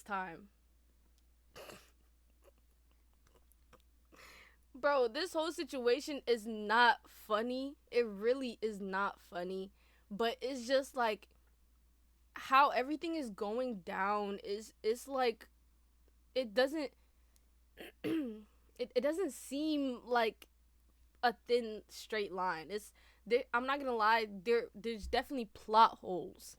this time. Bro, this whole situation is not funny. It really is not funny. But it's just like how everything is going down is it's like it doesn't it doesn't seem like a thin straight line. It's there, I'm not gonna lie, there's definitely plot holes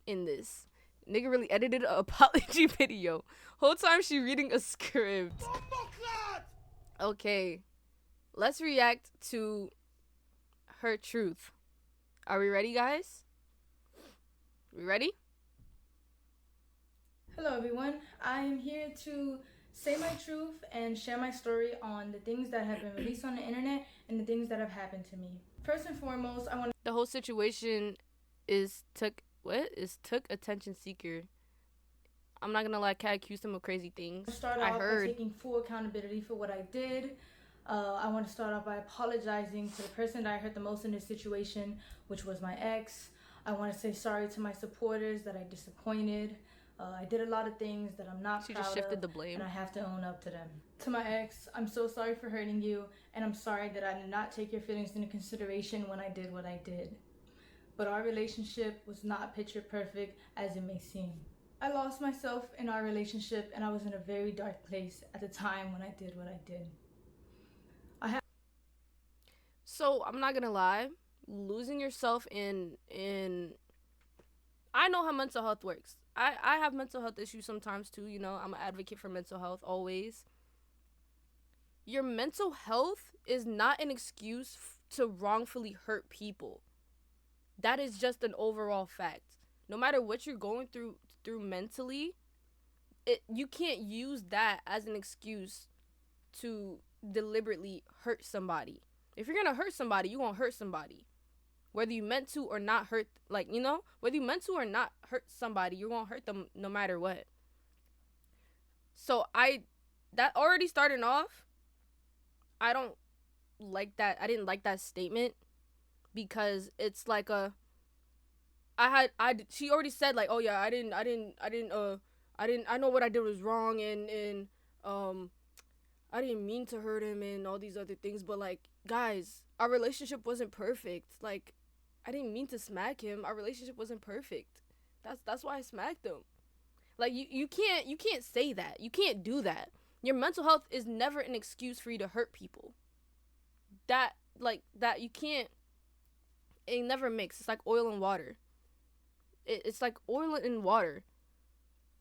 in this. Nigga really edited an apology video. Whole time she reading a script. Okay, let's react to her truth. Are we ready, guys? We ready? Hello everyone, I am here to say my truth and share my story on the things that have been released on the internet and the things that have happened to me. First and foremost, I want The whole situation took attention seeker. I'm not gonna lie, Cat accused him of crazy things. to start I off heard. by taking full accountability for what I did. I want to start off by apologizing to the person that I hurt the most in this situation, which was my ex. I want to say sorry to my supporters that I disappointed. I did a lot of things that I'm not She proud just shifted of, the blame. and I have to own up to them. To my ex, I'm so sorry for hurting you, and I'm sorry that I did not take your feelings into consideration when I did what I did. But our relationship was not picture perfect as it may seem. I lost myself in our relationship, and I was in a very dark place at the time when I did what I did. So I'm not gonna lie, losing yourself in I know how mental health works. I have mental health issues sometimes too, you know. I'm an advocate for mental health always. Your mental health is not an excuse to wrongfully hurt people. That is just an overall fact. No matter what you're going through mentally, you can't use that as an excuse to deliberately hurt somebody. If you're gonna hurt somebody, you're gonna hurt somebody. Whether you meant to or not hurt, like, you know, whether you meant to or not hurt somebody, you're gonna hurt them no matter what. So that already starting off, I don't like that. I didn't like that statement because it's like she already said like, oh yeah, I know what I did was wrong and I didn't mean to hurt him and all these other things, but like, guys, our relationship wasn't perfect. Like, I didn't mean to smack him. Our relationship wasn't perfect. That's why I smacked him. Like, you can't say that. You can't do that. Your mental health is never an excuse for you to hurt people. That you can't. It never mix. It's like oil and water. It's like oil and water.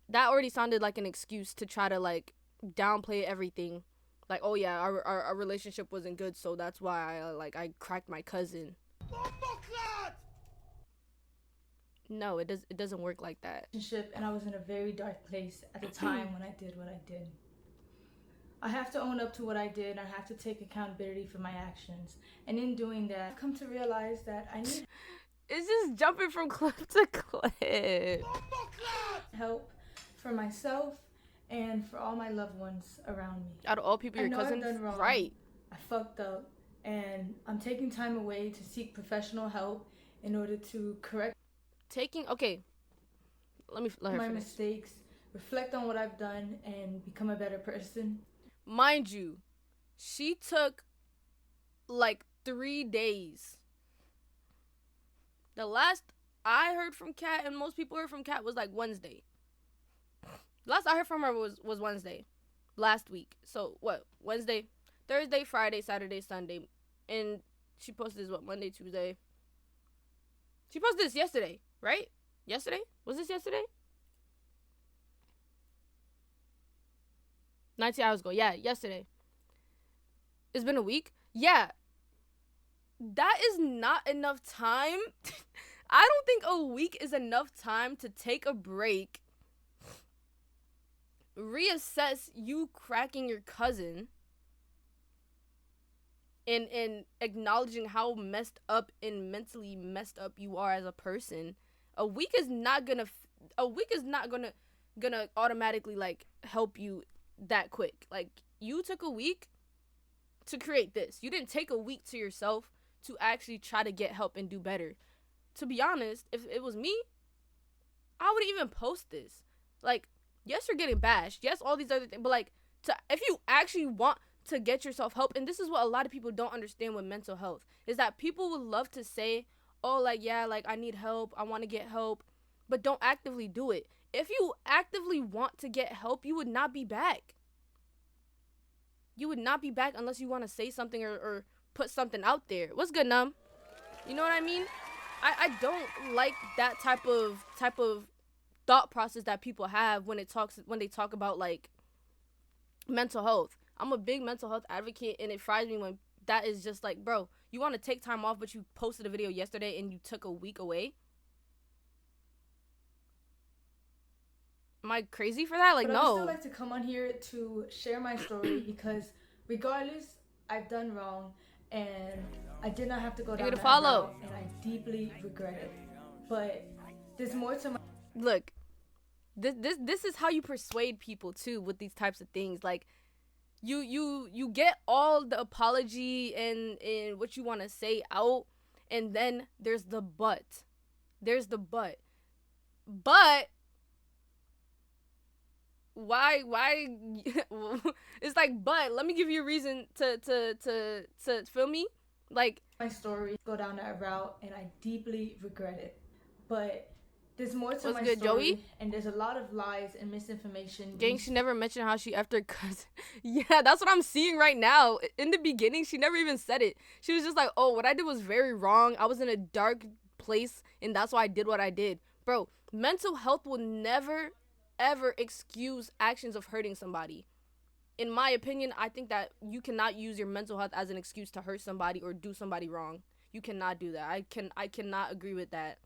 That already sounded like an excuse to try to like downplay everything. Like, oh yeah, our relationship wasn't good, so that's why I cracked my cousin. No, it doesn't work like that. And I was in a very dark place at the time when I did what I did. I have to own up to what I did, and I have to take accountability for my actions. And in doing that, I've come to realize that I need It's just jumping from clip to clip. help for myself and for all my loved ones around me. Out of all people, your cousin, right? I fucked up, and I'm taking time away to seek professional help in order to correct let her my finish. mistakes, reflect on what I've done, and become a better person. Mind you, she took like 3 days. The last I heard from Kat, and most people heard from Kat, was like Wednesday. Last I heard from her was Wednesday, last week. So what? Wednesday, Thursday, Friday, Saturday, Sunday, and she posted this Monday, Tuesday. She posted this yesterday, right? Yesterday? Was this yesterday? 19 hours ago. Yeah, yesterday. It's been a week. Yeah. That is not enough time. I don't think a week is enough time to take a break, reassess you cracking your cousin, and acknowledging how messed up and mentally messed up you are as a person. A week is not gonna automatically like help you that quick. Like, you took a week to create this. You didn't take a week to yourself to actually try to get help and do better. To be honest, if it was me, I wouldn't even post this. Like, Yes, you're getting bashed. Yes, all these other things. But like, if you actually want to get yourself help, and this is what a lot of people don't understand with mental health, is that people would love to say, oh, like, yeah, like, I need help, I want to get help, but don't actively do it. If you actively want to get help, you would not be back. You would not be back unless you want to say something or put something out there. What's good, Num? You know what I mean? I don't like that type of thought process that people have when they talk about like mental health. I'm a big mental health advocate, and it fries me when that is just like, bro, you want to take time off, but you posted a video yesterday and you took a week away. Am I crazy for that? Like, but no. I would still like to come on here to share my story because regardless, I've done wrong and I did not have to go down that route, and I deeply regret it. But there's more to my look. This is how you persuade people too with these types of things. Like, you get all the apology and what you want to say out, and then there's the but. But why it's like, but let me give you a reason to feel me, like, my story go down that route, and I deeply regret it. But there's more to my good, story, Joey? And there's a lot of lies and misinformation. Gang, she never mentioned how she effed her cousin. Yeah, that's what I'm seeing right now. In the beginning, she never even said it. She was just like, oh, what I did was very wrong. I was in a dark place, and that's why I did what I did. Bro, mental health will never, ever excuse actions of hurting somebody. In my opinion, I think that you cannot use your mental health as an excuse to hurt somebody or do somebody wrong. You cannot do that. I cannot agree with that.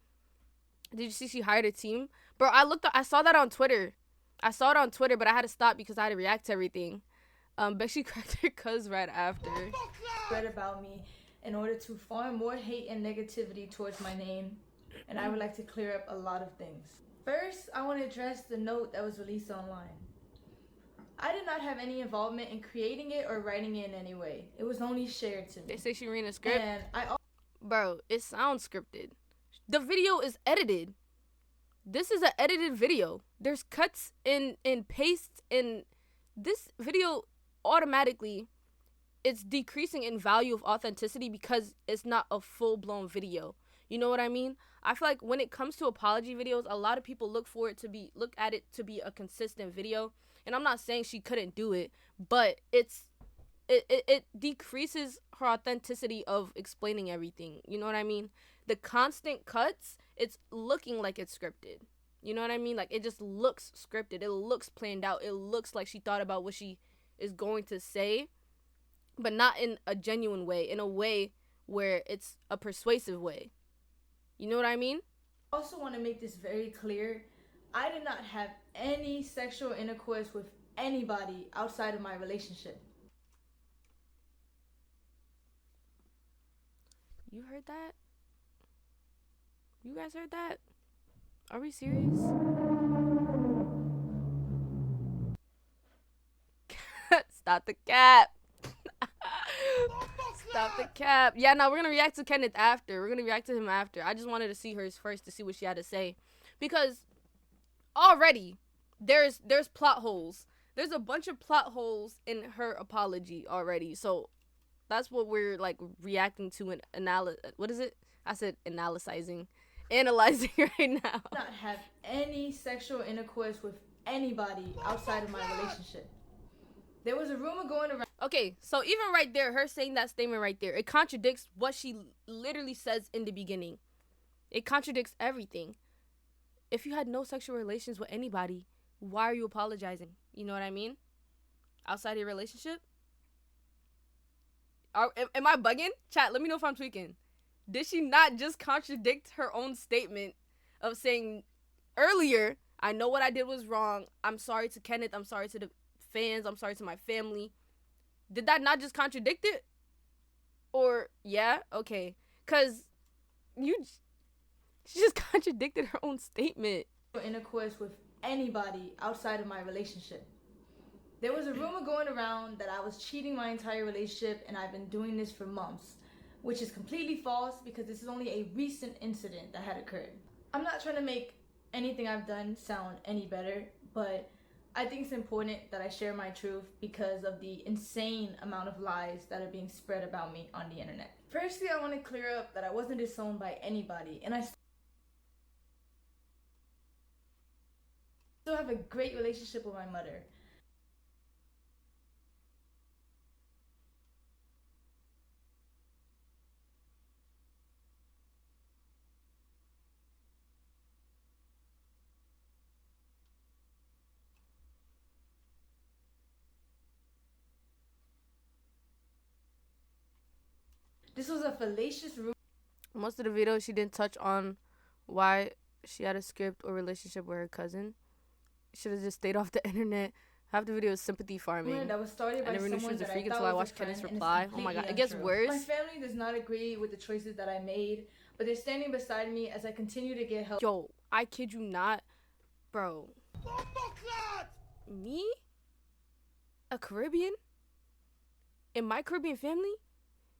Did you see she hired a team? Bro, I saw that on Twitter. I saw it on Twitter, but I had to stop because I had to react to everything. But she cracked her cuz right after. Read about me in order to farm more hate and negativity towards my name, and I would like to clear up a lot of things. First, I want to address the note that was released online. I did not have any involvement in creating it or writing it in any way. It was only shared to me. They say she read a script. And bro, it sounds scripted. The video is edited. This is an edited video. There's cuts and pastes, and this video automatically, it's decreasing in value of authenticity because it's not a full-blown video. You know what I mean? I feel like when it comes to apology videos, a lot of people look at it to be a consistent video. And I'm not saying she couldn't do it, but it decreases her authenticity of explaining everything. You know what I mean? The constant cuts, it's looking like it's scripted. You know what I mean? Like, it just looks scripted. It looks planned out. It looks like she thought about what she is going to say, but not in a genuine way, in a way where it's a persuasive way. You know what I mean? I also want to make this very clear. I did not have any sexual intercourse with anybody outside of my relationship. You heard that? You guys heard that? Are we serious? Stop the cap. Stop the cap. Yeah, no, we're going to react to Kenneth after. We're going to react to him after. I just wanted to see hers first to see what she had to say. Because already there's plot holes. There's a bunch of plot holes in her apology already. So that's what we're like reacting to and what is it? I said analyzing right now. I not have any sexual intercourse with anybody outside of my relationship. There was a rumor going around. Okay, so even right there, her saying that statement right there, it contradicts what she literally says in the beginning. It contradicts everything. If you had no sexual relations with anybody, why are you apologizing? You know what I mean? Outside of your relationship? Am I bugging? Chat, let me know if I'm tweaking. Did she not just contradict her own statement of saying earlier, I know what I did was wrong. I'm sorry to Kenneth. I'm sorry to the fans. I'm sorry to my family. Did that not just contradict it? Or, yeah? Okay. Because she just contradicted her own statement. Intercourse with anybody outside of my relationship. There was a rumor going around that I was cheating my entire relationship, and I've been doing this for months, which is completely false because this is only a recent incident that had occurred. I'm not trying to make anything I've done sound any better, but I think it's important that I share my truth because of the insane amount of lies that are being spread about me on the internet. Firstly, I want to clear up that I wasn't disowned by anybody, and I still have a great relationship with my mother. This was a fallacious rumor. Most of the video, she didn't touch on why she had a script or relationship with her cousin. Should have just stayed off the internet. Half the video is sympathy farming. That was started by I never knew she someone was a that freak I until thought I was watched a friend, Kenneth's and it's reply. Oh my god, it gets untrue. worse. My family does not agree with the choices that I made, but they're standing beside me as I continue to get help. Yo, I kid you not, bro. Me? A Caribbean? In my Caribbean family?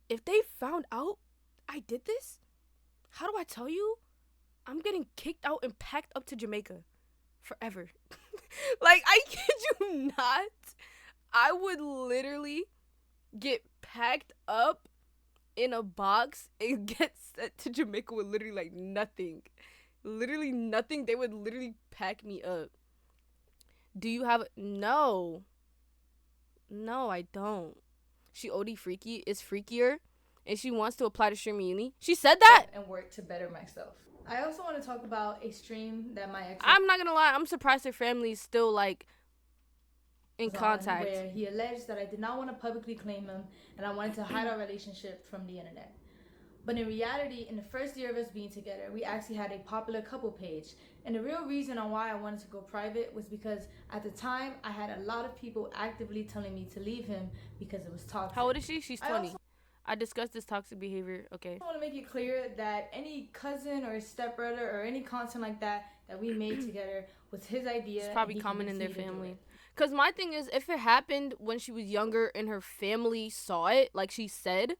If they found out I did this, how do I tell you? I'm getting kicked out and packed up to Jamaica forever. Like, I kid you not. I would literally get packed up in a box and get sent to Jamaica with literally like nothing. Literally nothing. They would literally pack me up. Do you have no? No, I don't. She OD freaky is freakier and she wants to apply to streaming uni. She said that and work to better myself. I also want to talk about a stream that my ex I'm not gonna lie, I'm surprised her family's still like in was on, contact. where he alleged that I did not want to publicly claim him and I wanted to hide our relationship from the internet. But in reality, in the first year of us being together, we actually had a popular couple page. And the real reason on why I wanted to go private was because at the time, I had a lot of people actively telling me to leave him because it was toxic. How old is she? She's 20. I discussed this toxic behavior. Okay. I want to make it clear that any cousin or stepbrother or any content like that we made together was his idea. It's probably common in their family. Because my thing is, if it happened when she was younger and her family saw it, like she said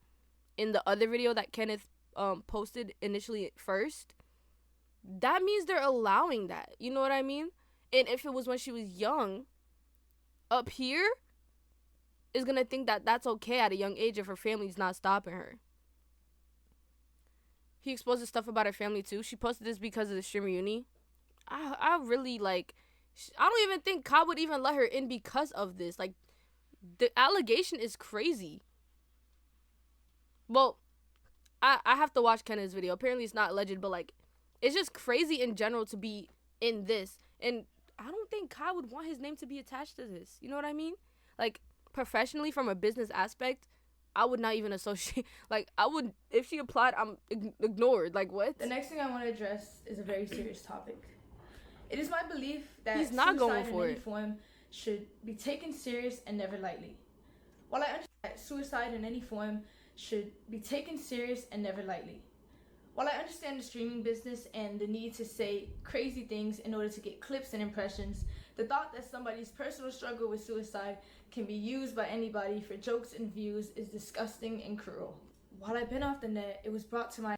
in the other video that Kenneth posted initially first, that means they're allowing that. You know what I mean? And if it was when she was young, up here is going to think that that's okay at a young age if her family's not stopping her. He exposes stuff about her family too. She posted this because of the streamer uni. I really like, I don't even think Cobb would even let her in because of this. Like, the allegation is crazy. Well, I have to watch Kenneth's video. Apparently it's not alleged, but like, it's just crazy in general to be in this. And I don't think Cobb would want his name to be attached to this. You know what I mean? Like, professionally, from a business aspect, I would not even associate. Like, I would, if she applied, I'm ignored. Like, what? The next thing I want to address is a very serious topic. It is my belief that he's not going suicide for in any it. form should be taken serious and never lightly. While I understand that suicide in any form should be taken serious and never lightly. While I understand the streaming business and the need to say crazy things in order to get clips and impressions, the thought that somebody's personal struggle with suicide can be used by anybody for jokes and views is disgusting and cruel. While I've been off the net, it was brought to my...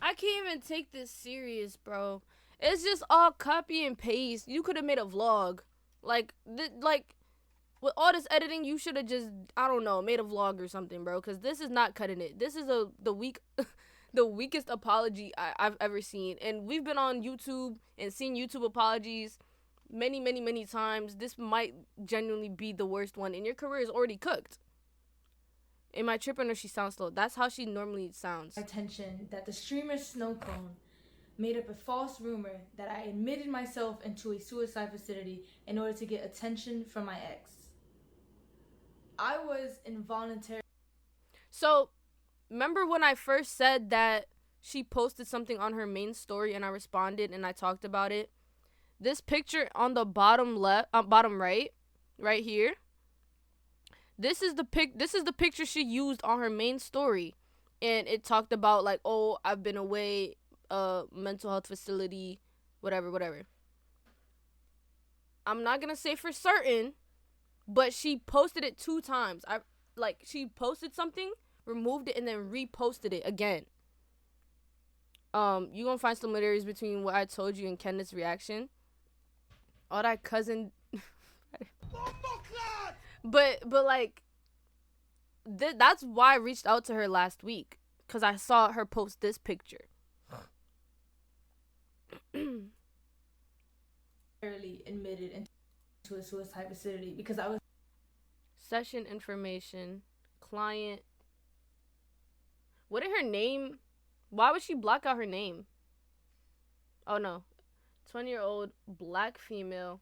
I can't even take this serious, bro. It's just all copy and paste. You could have made a vlog. Like, with all this editing, you should have just, I don't know, made a vlog or something, bro. Because this is not cutting it. This is the weakest apology I've ever seen. And we've been on YouTube and seen YouTube apologies many, many, many times. This might genuinely be the worst one. And your career is already cooked. Am I tripping or she sounds slow? That's how she normally sounds. Attention that the streamer Snowcone made up a false rumor that I admitted myself into a suicide facility in order to get attention from my ex. I was involuntary. So, remember when I first said that she posted something on her main story and I responded and I talked about it? This picture on the bottom left, bottom right here. This is the picture she used on her main story, and it talked about like, oh, I've been away, mental health facility, whatever. I'm not gonna say for certain, but she posted it 2 times. She posted something, removed it, and then reposted it again. You gonna find similarities between what I told you and Kenneth's reaction. All that cousin. but like that's why I reached out to her last week, because I saw her post this picture. Early admitted into a suicide vicinity because I was Session information, client. What is her name? Why would she block out her name? Oh no, 20-year-old black female.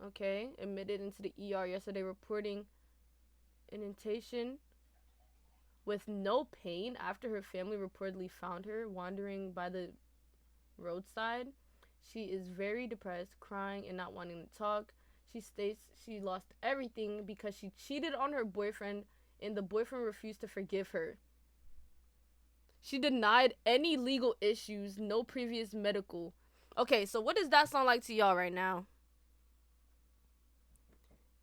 Okay, admitted into the ER yesterday, reporting indentation with no pain after her family reportedly found her wandering by the roadside. She is very depressed, crying and not wanting to talk. She states she lost everything because she cheated on her boyfriend and the boyfriend refused to forgive her. She denied any legal issues, no previous medical. Okay, so what does that sound like to y'all right now?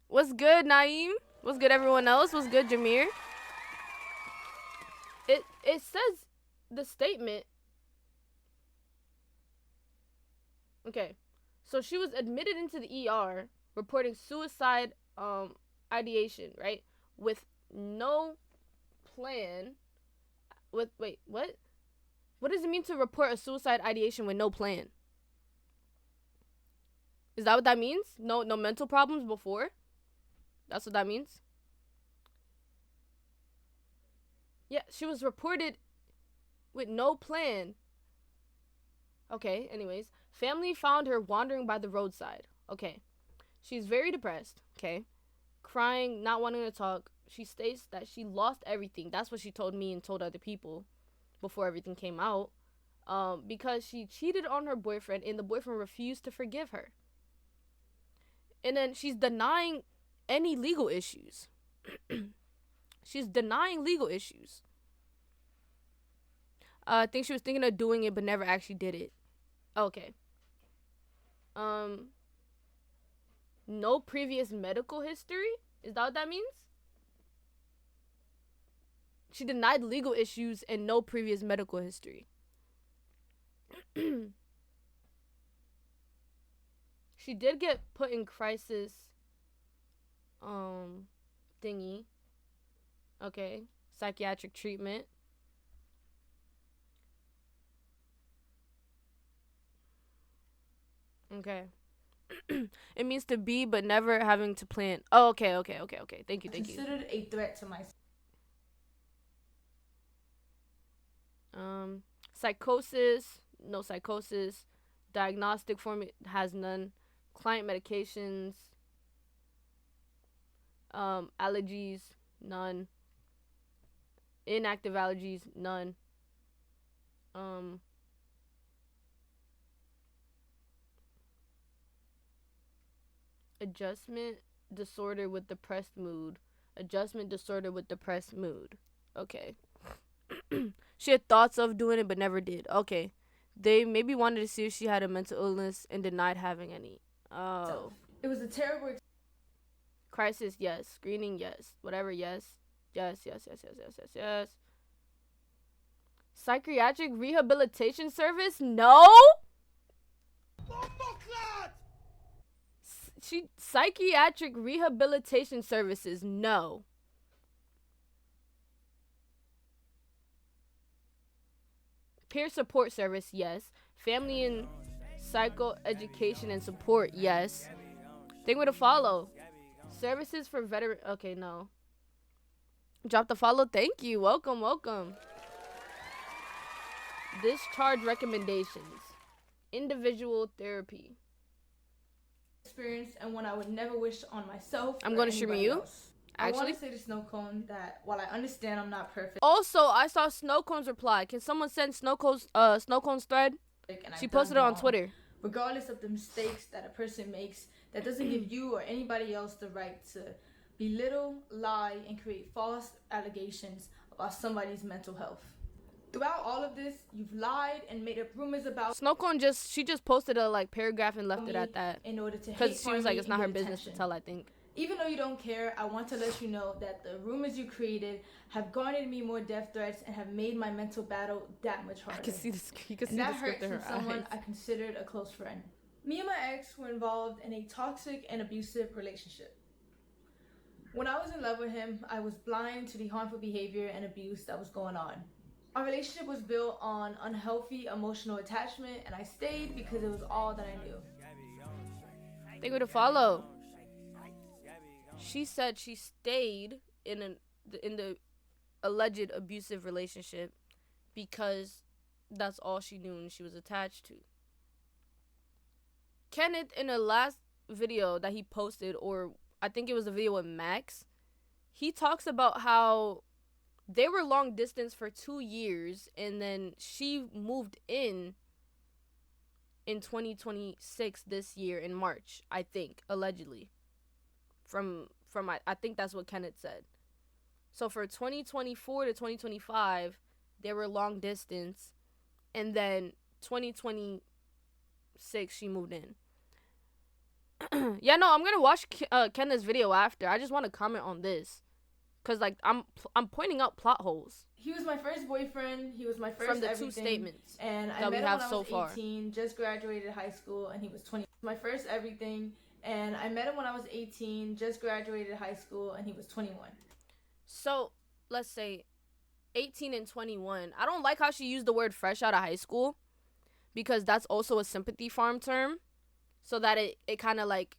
What's good, Naeem? What's good, everyone else? What's good, Jameer? It says the statement. Okay, so she was admitted into the ER, reporting suicide ideation, right? With no plan. With wait, what? What does it mean to report a suicide ideation with no plan? Is that what that means? No mental problems before? That's what that means? Yeah, she was reported with no plan. Okay, anyways. Family found her wandering by the roadside. Okay. She's very depressed. Okay. Crying, not wanting to talk. She states that she lost everything. That's what she told me and told other people before everything came out. Because she cheated on her boyfriend and the boyfriend refused to forgive her. And then she's denying any legal issues. She's denying legal issues. I think she was thinking of doing it but never actually did it. Okay. No previous medical history? Is that what that means? She denied legal issues and no previous medical history. She did get put in crisis thingy. Okay. Psychiatric treatment. Okay. It means to be but never having to plan. Oh, okay. Thank you. Considered a threat to myself. Psychosis, no psychosis. Diagnostic form has none. Client medications. Allergies, none. Inactive allergies, none. Adjustment disorder with depressed mood. Adjustment disorder with depressed mood. Okay. She had thoughts of doing it but never did. Okay. They maybe wanted to see if she had a mental illness and denied having any. Oh. It was a terrible Crisis, yes. Screening, yes. Whatever, yes. Yes. Psychiatric rehabilitation service? No? Psychiatric rehabilitation services? No. Peer support service? Yes. Family and psycho education and support? Yes. Thing with a follow. Services for veteran. Okay, no. Drop the follow. Thank you. Welcome. Discharge recommendations. Individual therapy. Experience and one I would never wish on myself. I'm going to stream you. Else. I want to say to Snow Cone that while I understand I'm not perfect. Also, I saw Snow Cone's reply. Can someone send Snow Cone's thread? She posted it on Twitter. Regardless of the mistakes that a person makes, that doesn't give you or anybody else the right to belittle, lie, and create false allegations about somebody's mental health. Throughout all of this, you've lied and made up rumors about Snowcone she just posted a paragraph and left it at that. In order to because she was like, it's not her business to tell, I think. Even though you don't care, I want to let you know that the rumors you created have garnered me more death threats and have made my mental battle that much harder. I can see the script in her eyes. I considered a close friend. Me and my ex were involved in a toxic and abusive relationship. When I was in love with him, I was blind to the harmful behavior and abuse that was going on. Our relationship was built on unhealthy emotional attachment, and I stayed because it was all that I knew. Thank you to follow. She said she stayed in the alleged abusive relationship because that's all she knew and she was attached to. Kenneth, in the last video that he posted, or I think it was a video with Max, he talks about how they were long distance for 2 years, and then she moved in 2026 this year in March, I think, allegedly. From I think that's what Kenneth said. So for 2024 to 2025, they were long distance, and then 2026 she moved in. Yeah, no, I'm gonna watch Kenneth's video after. I just want to comment on this, cause like I'm pointing out plot holes. He was my first boyfriend. He was my first from the everything, 2 statements and I that we met him have when I so was far. 18, just graduated high school, and he was 20. My first everything, and I met him when I was 18, just graduated high school, and he was 21. So let's say 18 and 21. I don't like how she used the word fresh out of high school, because that's also a sympathy farm term, so that it kind of like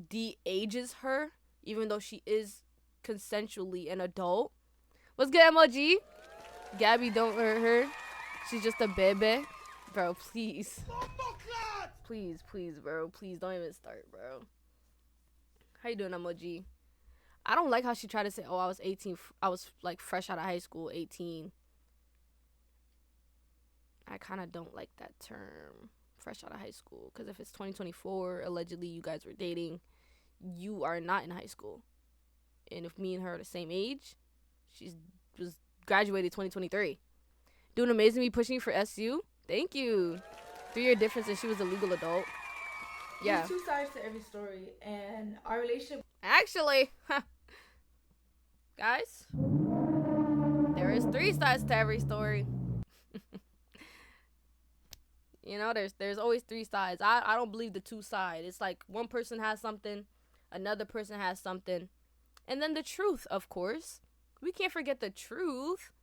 de-ages her, even though she is consensually an adult. What's good, MLG? Gabby, don't hurt her. She's just a baby. Bro, please. Please, bro. Please don't even start, bro. How you doing, MLG? I don't like how she tried to say, oh, I was 18. I was like fresh out of high school, 18. I kind of don't like that term, fresh out of high school. Because if it's 2024, allegedly you guys were dating, you are not in high school. And if me and her are the same age, she was graduated 2023. Doing amazing, me pushing for SU. Thank you. 3-year difference, and she was a legal adult. Yeah. There's 2 sides to every story, and our relationship. Actually, guys, there is 3 sides to every story. You know, there's always 3 sides. I don't believe the 2 side. It's like one person has something, another person has something, and then the truth, of course. We can't forget the truth.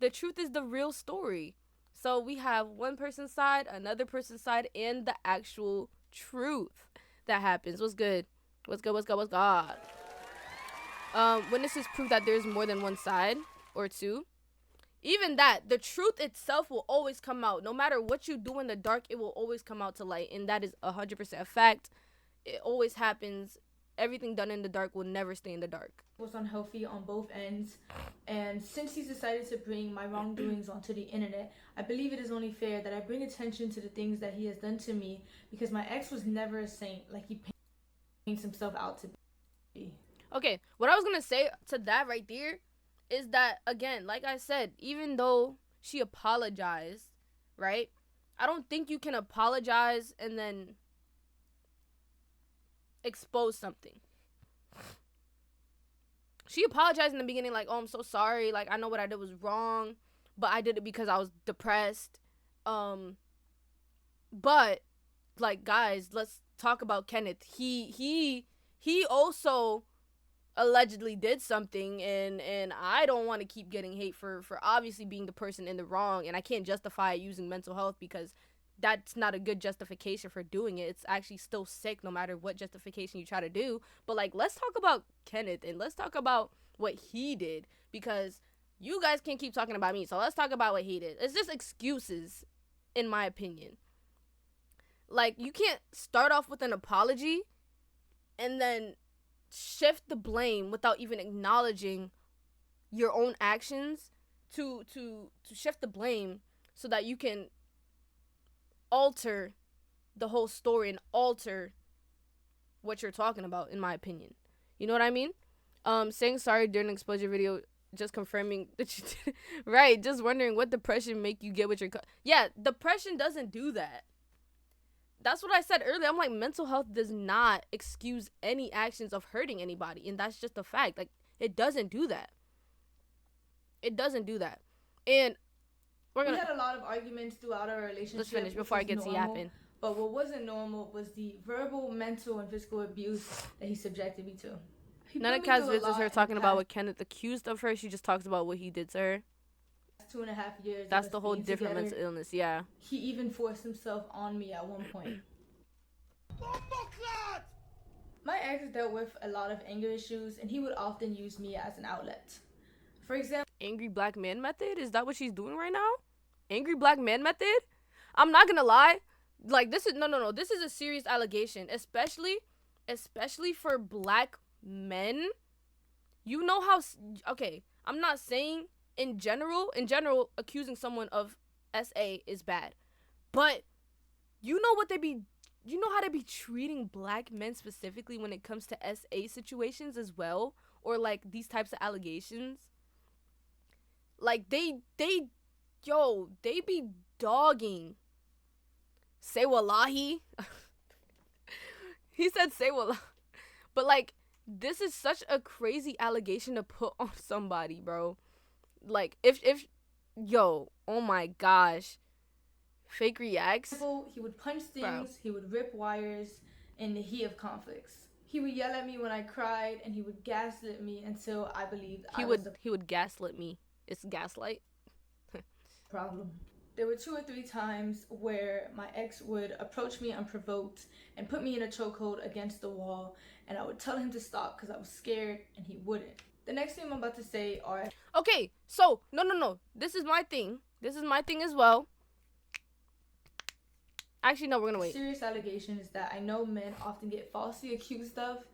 The truth is the real story. So we have one person's side, another person's side, and the actual truth that happens. What's good? What's good? Witnesses prove that there's more than one side or 2. Even that, the truth itself will always come out. No matter what you do in the dark, it will always come out to light. And that is 100% a fact. It always happens. Everything done in the dark will never stay in the dark. Was unhealthy on both ends, and since he's decided to bring my wrongdoings onto the internet, I believe it is only fair that I bring attention to the things that he has done to me, because my ex was never a saint like he paints himself out to be. Okay, what I was gonna say to that right there is that, again, like I said, even though she apologized, right, I don't think you can apologize and then expose something. She apologized in the beginning, like, oh, I'm so sorry, like, I know what I did was wrong, but I did it because I was depressed. But like, guys, let's talk about Kenneth. He also allegedly did something, and I don't want to keep getting hate for obviously being the person in the wrong, and I can't justify it using mental health, because that's not a good justification for doing it. It's actually still sick no matter what justification you try to do. But like, let's talk about Kenneth, and let's talk about what he did, because you guys can't keep talking about me. So let's talk about what he did. It's just excuses, in my opinion. Like, you can't start off with an apology and then shift the blame without even acknowledging your own actions to shift the blame so that you can alter the whole story and alter what you're talking about, in my opinion. You know what I mean? Saying sorry during an exposure video, just confirming that you did. Right, just wondering what depression make you get with your yeah, depression doesn't do that. That's what I said earlier. I'm like, mental health does not excuse any actions of hurting anybody, and that's just a fact. Like, it doesn't do that. It doesn't do that. And we had a lot of arguments throughout our relationship. Let's finish before I get to yapping. But what wasn't normal was the verbal, mental, and physical abuse that he subjected me to. None of Kaz visits her talking about what Kenneth accused of her. She just talks about what he did to her. 2.5 years. That's the whole different mental illness, yeah. He even forced himself on me at one point. My ex dealt with a lot of anger issues, and he would often use me as an outlet. For example, angry black man method? Is that what she's doing right now? Angry black man method? I'm not gonna lie. Like, this is no. This is a serious allegation, especially for black men. You know how? Okay, I'm not saying in general, accusing someone of SA is bad, but you know what you know how they be treating black men specifically when it comes to SA situations as well, or like these types of allegations. Like they be dogging. Say wallahi. He said say wallahi. But like, this is such a crazy allegation to put on somebody, bro. Like, if oh my gosh. Fake reacts. He would punch things, bro. He would rip wires in the heat of conflicts. He would yell at me when I cried, and he would gaslit me until I believed he would gaslit me. It's gaslight. Problem. There were 2 or 3 times where my ex would approach me unprovoked and put me in a chokehold against the wall, and I would tell him to stop because I was scared, and he wouldn't. The next thing I'm about to say are... Okay, so, no. This is my thing. This is my thing as well. Actually, no, we're gonna wait. Serious allegation is that I know men often get falsely accused of,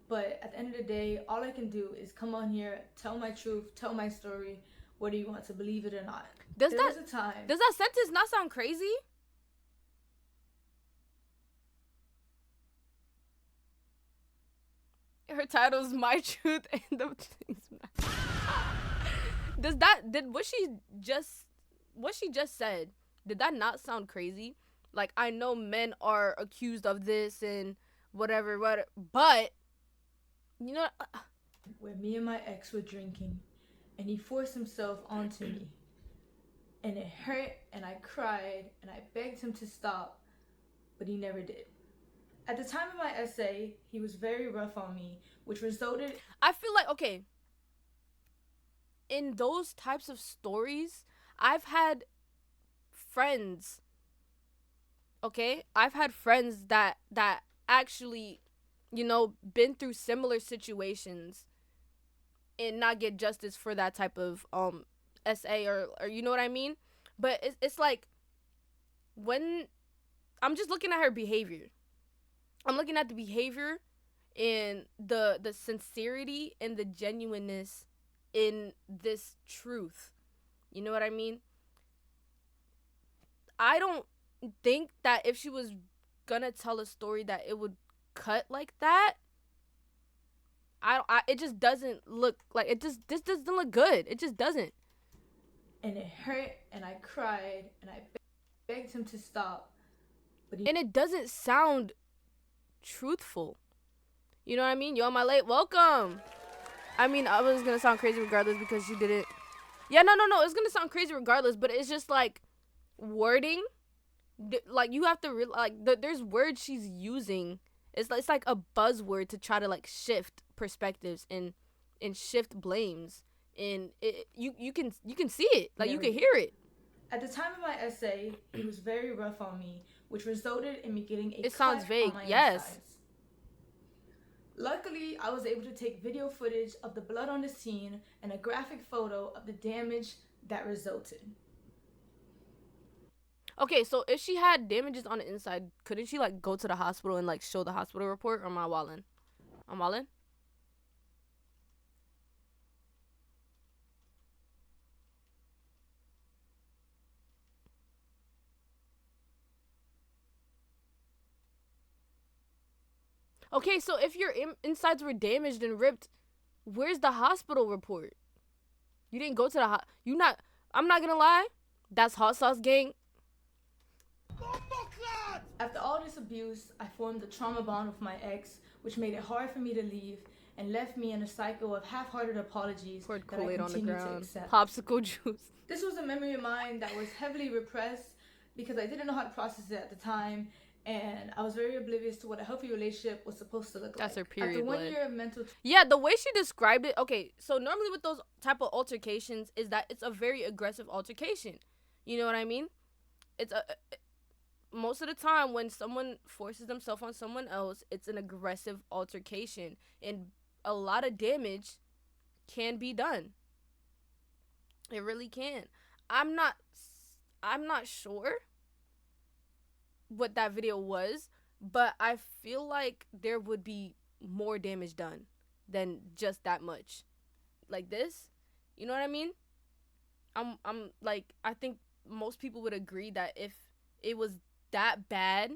but at the end of the day, all I can do is come on here, tell my truth, tell my story, whether you want to believe it or not. Does that sentence not sound crazy? Her title's My Truth and the Things. What she just said, did that not sound crazy? Like, I know men are accused of this and whatever, but you know, where me and my ex were drinking, and he forced himself onto me, and it hurt, and I cried, and I begged him to stop, but he never did. At the time of my essay, he was very rough on me, which resulted... I feel like, okay, in those types of stories, I've had friends, okay? I've had friends that actually, you know, been through similar situations and not get justice for that type of SA or you know what I mean? But it's like, when I'm just looking at her behavior, I'm looking at the behavior and the sincerity and the genuineness in this truth. You know what I mean? I don't think that if she was gonna tell a story that it would cut like that. It just doesn't look like this doesn't look good. It just doesn't. And it hurt, and I cried, and I begged him to stop. And it doesn't sound truthful. You know what I mean? Yo, my late welcome. I mean, I was gonna sound crazy regardless because you didn't. Yeah, no. It's gonna sound crazy regardless, but it's just like wording. Like, you have to there's words she's using. It's like a buzzword to try to like shift perspectives and shift blames. And you can see it, like, you can hear it. At the time of my essay, he was very rough on me, which resulted in me getting a It sounds vague. Yes. Insides. Luckily, I was able to take video footage of the blood on the scene and a graphic photo of the damage that resulted. Okay, so if she had damages on the inside, couldn't she like go to the hospital and like show the hospital report? Or am I wildin'? I'm wildin'? Okay, so if your insides were damaged and ripped, where's the hospital report? You didn't go to the I'm not gonna lie, that's hot sauce gang. After all this abuse, I formed a trauma bond with my ex, which made it hard for me to leave and left me in a cycle of half-hearted apologies Poured that I Kool-Aid on the continue to ground. accept. Popsicle juice. This was a memory of mine that was heavily repressed because I didn't know how to process it at the time, and I was very oblivious to what a healthy relationship was supposed to look That's like. her period After 1 blood. year of mental Yeah, the way she described it. Okay, so normally with those type of altercations is that it's a very aggressive altercation. You know what I mean? It's a most of the time when someone forces themselves on someone else, it's an aggressive altercation, and a lot of damage can be done. It really can. I'm not I'm not sure what that video was, but I feel like there would be more damage done than just that much. Like this, you know what I mean? I'm like, I think most people would agree that if it was that bad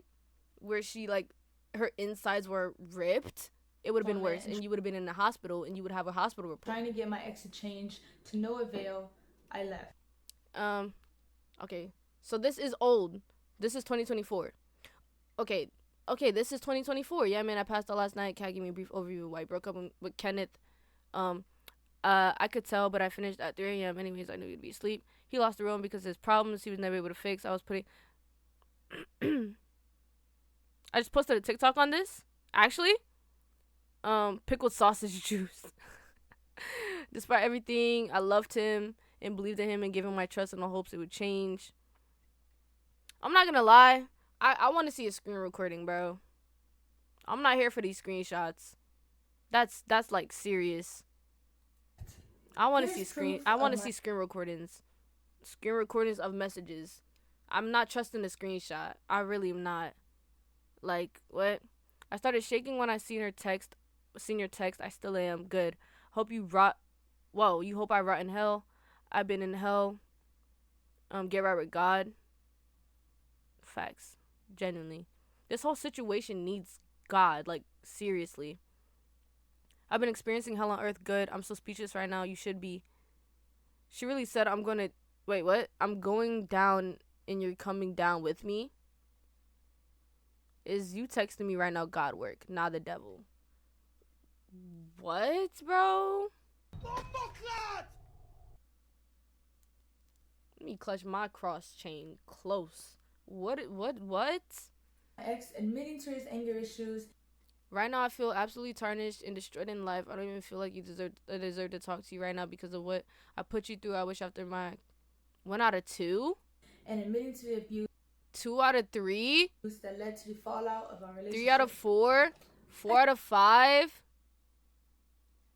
where she like her insides were ripped, it would have been worse, and you would have been in the hospital, and you would have a hospital report. Trying to get my ex to change, to no avail, I left. Okay, so this is old. This is 2024. Okay, this is 2024. Yeah, man, I passed out last night. Kat gave me a brief overview of why I broke up with Kenneth. I could tell, but I finished at 3 a.m. Anyways, I knew he'd be asleep. He lost the room because of his problems he was never able to fix. I was putting... I just posted a TikTok on this, actually. Pickled sausage juice. Despite everything, I loved him and believed in him and gave him my trust in the hopes it would change. I'm not gonna lie. I want to see a screen recording, bro. I'm not here for these screenshots. That's like serious. I want to see screen recordings. Screen recordings of messages. I'm not trusting the screenshot. I really am not. Like, what? I started shaking when I seen your text. I still am. Good. Hope you rot. Whoa, you hope I rot in hell. I've been in hell. Get right with God. Facts. Genuinely. This whole situation needs God. Like, seriously. I've been experiencing hell on earth. Good. I'm so speechless right now. You should be. She really said, I'm gonna... Wait, what? I'm going down and you're coming down with me? Is you texting me right now God work, not the devil? What, bro? Let me clutch my cross chain close. What? My ex admitting to his anger issues. Right now, I feel absolutely tarnished and destroyed in life. I don't even feel like I deserve to talk to you right now because of what I put you through. I wish after my 1 out of 2? And admitting to the abuse. 2 out of 3? That led to the fallout of our relationship. 3 out of 4? 4 out of 5?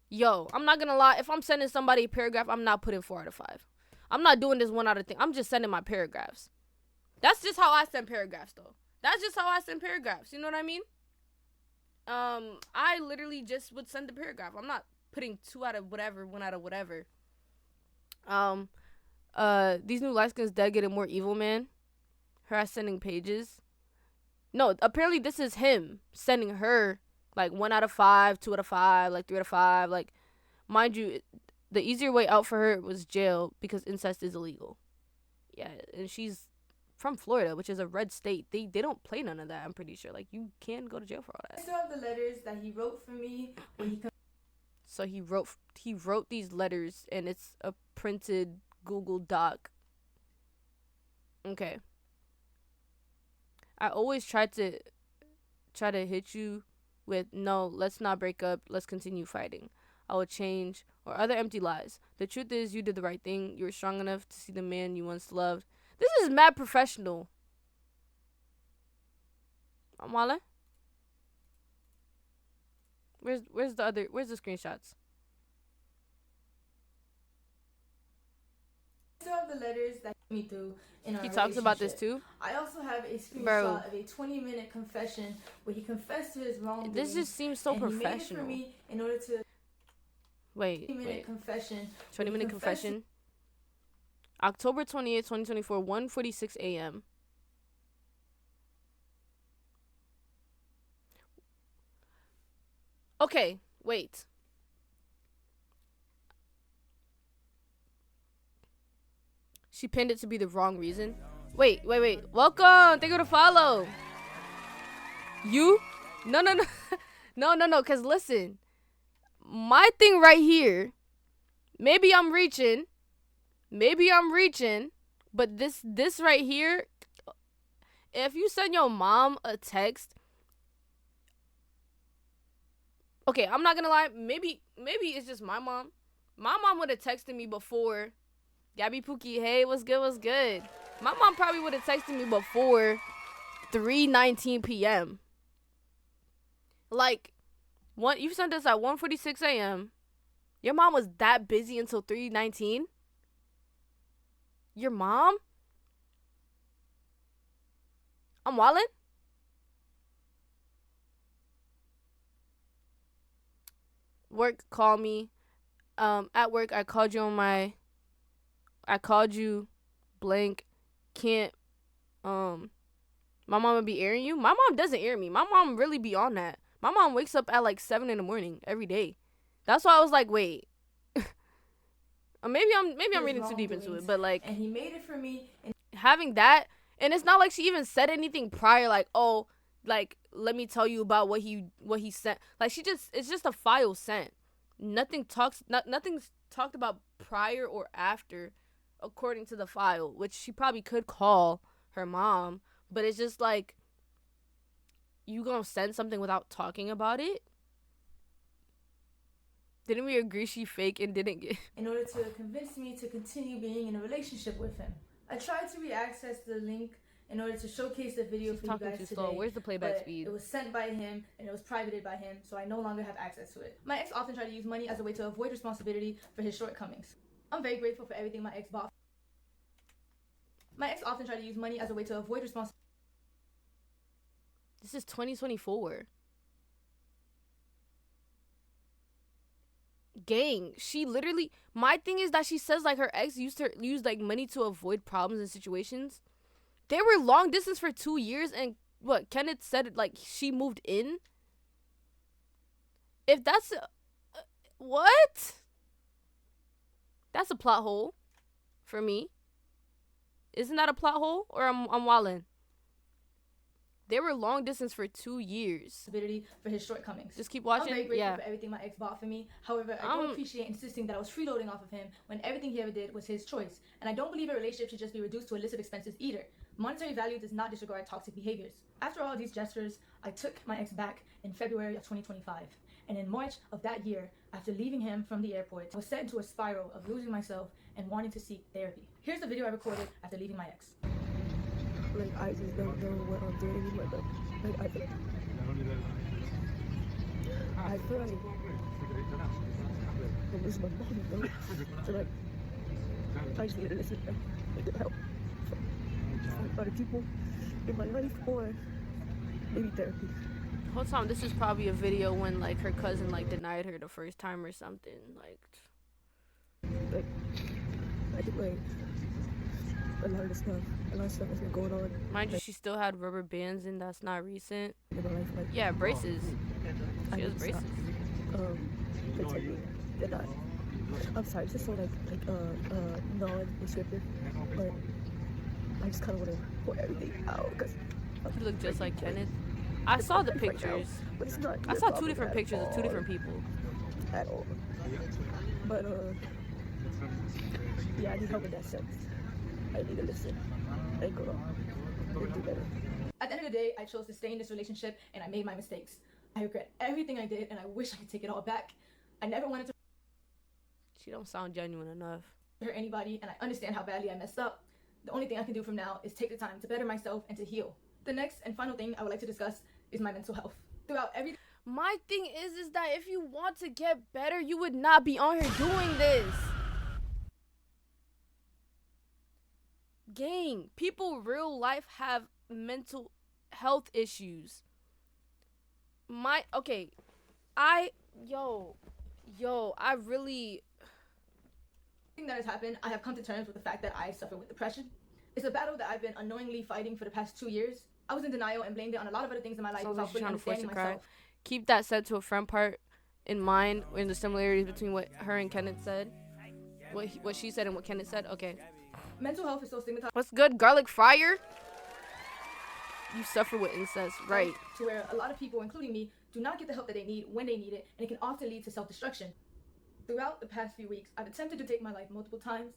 Yo, I'm not gonna lie. If I'm sending somebody a paragraph, I'm not putting 4 out of 5. I'm not doing this 1 out of thing. I'm just sending my paragraphs. That's just how I send paragraphs, though. That's just how I send paragraphs. You know what I mean? I literally just would send the paragraph. I'm not putting 2 out of whatever, 1 out of whatever. These new light skins dead getting more evil, man. Her ass sending pages. No, apparently this is him sending her like 1 out of 5, 2 out of 5, like 3 out of 5. Like, mind you, the easier way out for her was jail because incest is illegal. Yeah, and she's from Florida, which is a red state. They don't play none of that, I'm pretty sure. Like, you can go to jail for all that. I still have the letters that he wrote for me when he So he wrote these letters, and it's a printed Google Doc. Okay. I always try to hit you with, no, let's not break up, let's continue fighting. I will change, or other empty lies. The truth is, you did the right thing. You were strong enough to see the man you once loved. This is mad professional. Amala? Where's the screenshots? I still have the letters that me through in our He talks about this too? I also have a screenshot of a 20-minute confession where he confessed to his wrongdoing. This just seems so professional. He made it for me in order to... Wait. 20-minute confession. 20-minute confession. October 28th, 2024, 1:46 a.m. Okay, wait. She pinned it to be the wrong reason. Wait. Welcome. Thank you to follow. You? No. No. Because listen. My thing right here. Maybe I'm reaching. But this right here. if you send your mom a text, okay, I'm not gonna lie, maybe it's just my mom. My mom would have texted me before, Gabby Pookie, hey, what's good, what's good? My mom probably would have texted me before 3:19 p.m. Like, you sent us at 1:46 a.m. Your mom was that busy until 3:19? Your mom? I'm wildin'? Work called me. At work I called you blank. Can't my mom would be airing you? My mom doesn't air me. My mom really be on that. My mom wakes up at like 7 in the morning every day. That's why I was like, wait. maybe I'm reading too deep into it, but like, and he made it for me. And having that, and it's not like she even said anything prior, like, oh, like, let me tell you about what he sent. Like, it's just a file sent. Nothing's talked about prior or after, according to the file, which she probably could call her mom, but it's just like, you gonna send something without talking about it? Didn't we agree she fake and didn't get... In order to convince me to continue being in a relationship with him. I tried to re-access the link in order to showcase the video for you guys today. Slow. Where's the playback speed? It was sent by him and it was privated by him, so I no longer have access to it. My ex often tried to use money as a way to avoid responsibility for his shortcomings. I'm very grateful for everything my ex bought. My ex often tried to use money as a way to avoid responsibility. This is 2024. Gang, she literally... My thing is that she says like her ex used like money to avoid problems and situations. They were long distance for 2 years, and what Kenneth said, like, she moved in. If that's what? That's a plot hole for me. Isn't that a plot hole? Or I'm wildin'? They were long distance for 2 years. For his shortcomings. Just keep watching. I'm very grateful for everything my ex bought for me. However, I don't appreciate insisting that I was freeloading off of him when everything he ever did was his choice. And I don't believe a relationship should just be reduced to a list of expenses either. Monetary value does not disregard toxic behaviors. After all these gestures, I took my ex back in February of 2025. And in March of that year, after leaving him from the airport, I was set into a spiral of losing myself and wanting to seek therapy. Here's the video I recorded after leaving my ex. Like, I just don't know what I'm doing anymore, though. Like, I feel like I miss my mom, though. So, like, I just need to listen and get help from other people in my life or maybe therapy. Whole time, this is probably a video when, like, her cousin, like, denied her the first time or something. Like, I think, like, a lot of stuff has been going on. Mind you, she still had rubber bands and that's not recent. In my life, like, yeah, braces. She has braces. The technique that I'm sorry, it's just so like non-descriptive, but I just kind of want to pour everything out because you look just like Kenneth. I saw the pictures. But it's not. I saw 2 different pictures of 2 different people. At all. But yeah, I need help in that sense. I need to listen and go on and do better. At the end of the day, I chose to stay in this relationship and I made my mistakes. I regret everything I did and I wish I could take it all back. I never wanted to... She don't sound genuine enough. ...hurt anybody, and I understand how badly I messed up. The only thing I can do from now is take the time to better myself and to heal. The next and final thing I would like to discuss is my mental health. Throughout every... My thing is that if you want to get better, you would not be on here doing this. Gang, people real life have mental health issues. I really... thing that has happened, I have come to terms with the fact that I suffer with depression. It's a battle that I've been unknowingly fighting for the past 2 years. I was in denial and blamed it on a lot of other things in my life without fully understanding myself. Keep that said to a friend part in mind in the similarities between what her and Kenneth said. What she said and what Kenneth said. Okay. Mental health is so stigmatized. What's good, garlic fryer? You suffer with incest, right? To where a lot of people, including me, do not get the help that they need when they need it, and it can often lead to self-destruction. Throughout the past few weeks, I've attempted to take my life multiple times,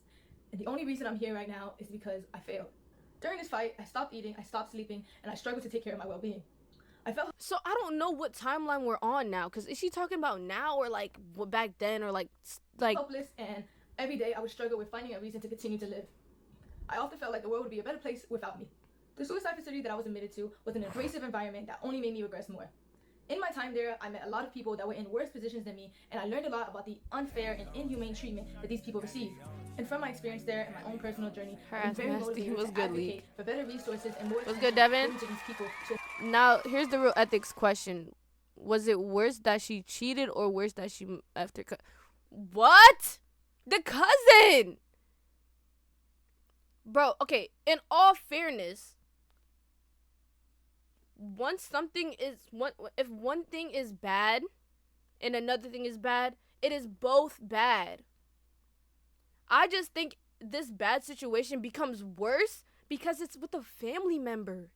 and the only reason I'm here right now is because I failed. During this fight, I stopped eating, I stopped sleeping, and I struggled to take care of my well-being. I felt So I don't know what timeline we're on now, because is she talking about now or like what back then, or like helpless, and every day I would struggle with finding a reason to continue to live. I often felt like the world would be a better place without me. The suicide facility that I was admitted to was an abrasive environment that only made me regress more. In my time there, I met a lot of people that were in worse positions than me, and I learned a lot about the unfair and inhumane treatment that these people receive. And from my experience there and my own personal journey, I'm very motivated to advocate for better resources and more What's good, Devin? to these people. Now, here's the real ethics question. Was it worse that she cheated or worse that she left her What? The cousin! Bro, okay, in all fairness, if one thing is bad and another thing is bad, it is both bad. I just think this bad situation becomes worse because it's with a family member.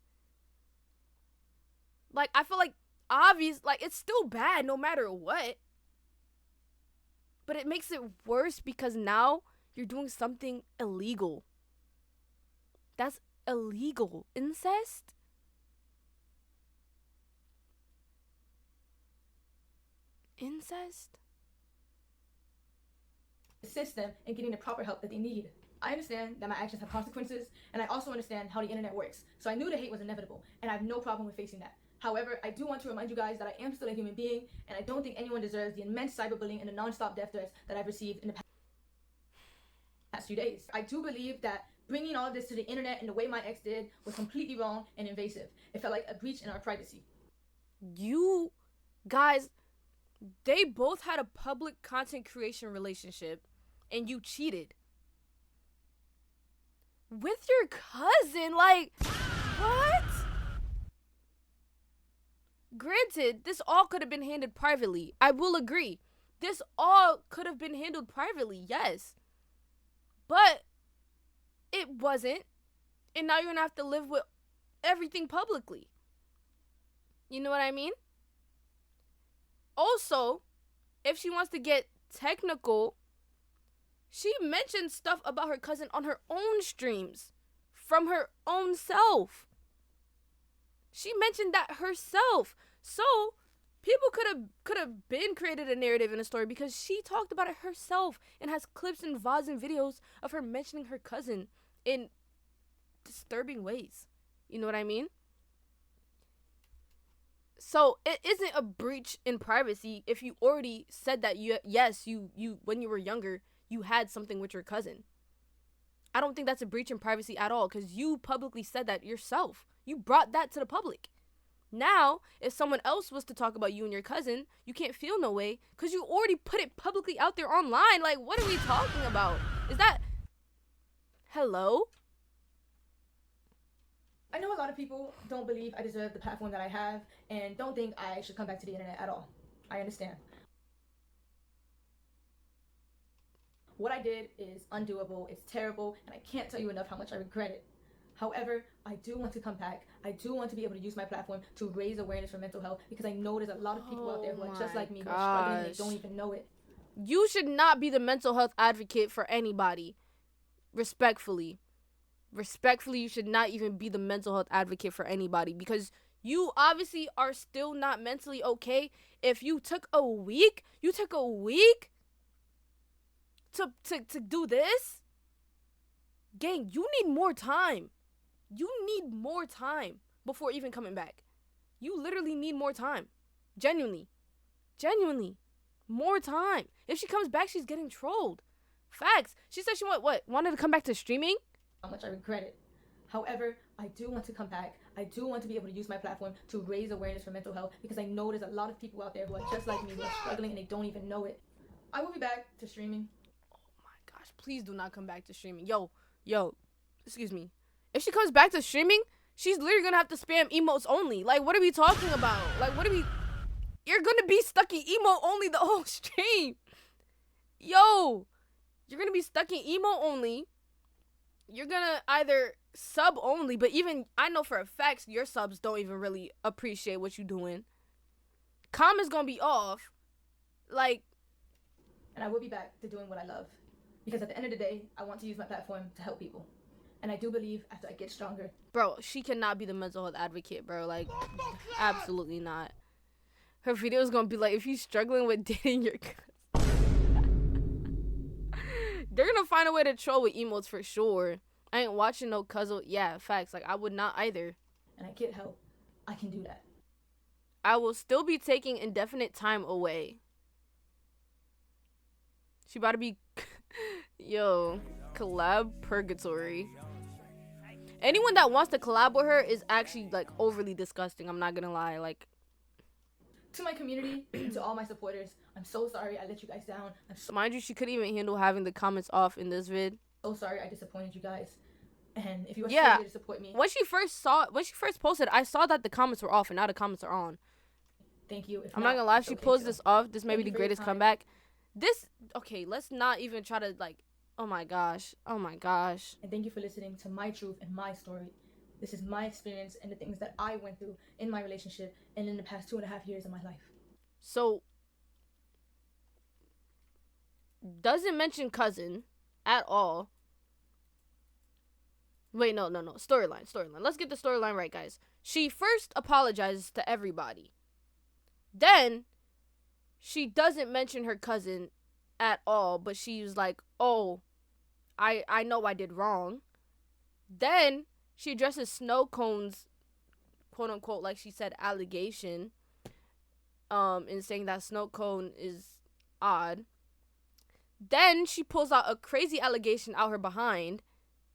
Like, I feel like it's still bad no matter what. But it makes it worse because now you're doing something illegal. That's illegal. Incest? Incest? Assist them in getting the proper help that they need. I understand that my actions have consequences, and I also understand how the internet works. So I knew the hate was inevitable, and I have no problem with facing that. However, I do want to remind you guys that I am still a human being, and I don't think anyone deserves the immense cyberbullying and the non-stop death threats that I've received in the past few days. I do believe that bringing all of this to the internet in the way my ex did was completely wrong and invasive. It felt like a breach in our privacy. You guys, they both had a public content creation relationship, and you cheated with your cousin. Like, what? Granted, this all could have been handled privately. I will agree. This all could have been handled privately, yes. But it wasn't. And now you're gonna have to live with everything publicly. You know what I mean? Also, if she wants to get technical, she mentioned stuff about her cousin on her own streams from her own self. She mentioned that herself. So people could have been created a narrative in a story because she talked about it herself and has clips and VODs and videos of her mentioning her cousin in disturbing ways. You know what I mean? So it isn't a breach in privacy if you already said that you when you were younger you had something with your cousin. I don't think that's a breach in privacy at all because you publicly said that yourself. You brought that to the public. Now, if someone else was to talk about you and your cousin, you can't feel no way because you already put it publicly out there online. Like, what are we talking about? Is that... Hello? I know a lot of people don't believe I deserve the platform that I have and don't think I should come back to the internet at all. I understand. What I did is undoable, it's terrible, and I can't tell you enough how much I regret it. However, I do want to come back. I do want to be able to use my platform to raise awareness for mental health because I know there's a lot of people out there who are just like me who are struggling and they don't even know it. You should not be the mental health advocate for anybody. Respectfully, you should not even be the mental health advocate for anybody because you obviously are still not mentally okay. If you took a week to do this, gang, you need more time. You need more time before even coming back. You literally need more time. Genuinely. More time. If she comes back, she's getting trolled. Facts. She said she wanted to come back to streaming? How much I regret it. However, I do want to come back. I do want to be able to use my platform to raise awareness for mental health because I know there's a lot of people out there who are just like me who are struggling and they don't even know it. I will be back to streaming. Oh my gosh, please do not come back to streaming. Yo, excuse me. If she comes back to streaming, she's literally gonna have to spam emotes only. Like, what are we talking about? You're gonna be stuck in emote only the whole stream. Yo, you're gonna be stuck in emote only. You're gonna either sub only, but even I know for a fact your subs don't even really appreciate what you're doing. Comments gonna be off. Like, and I will be back to doing what I love. Because at the end of the day, I want to use my platform to help people. And I do believe after I get stronger. Bro, she cannot be the mental health advocate, bro. Like, absolutely not. Her video is gonna be like, if you're struggling with dating your they're gonna find a way to troll with emotes for sure. I ain't watching no cuzzle. Yeah, facts. Like, I would not either. And I get help. I can do that. I will still be taking indefinite time away. She about to be... Yo, collab purgatory. Anyone that wants to collab with her is actually, like, overly disgusting. I'm not gonna lie. Like, to my community and to all my supporters, I'm so sorry I let you guys down. Mind you, she couldn't even handle having the comments off in this vid. So sorry I disappointed you guys. And if you are Yeah, still here to support me, when she first posted, I saw that the comments were off and now the comments are on. Thank you. I'm not gonna lie, if she pulls too. this off, this may Thank be you the for your greatest time. comeback. This, okay, let's not even try to, like, oh my gosh. And thank you for listening to my truth and my story. This is my experience and the things that I went through in my relationship and in the past 2.5 years of my life. So, doesn't mention cousin at all. Wait, no. Storyline. Let's get the storyline right, guys. She first apologizes to everybody. Then, she doesn't mention her cousin at all, but she's like, oh, I know I did wrong. Then, she addresses Snow Cone's, quote unquote, like she said, allegation, in saying that Snow Cone is odd. Then, she pulls out a crazy allegation out her behind,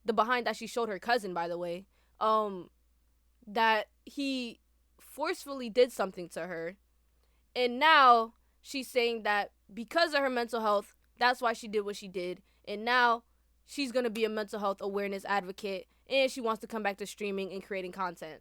the behind that she showed her cousin, by the way, that he forcefully did something to her. And now she's saying that because of her mental health, that's why she did what she did. And now she's going to be a mental health awareness advocate and she wants to come back to streaming and creating content.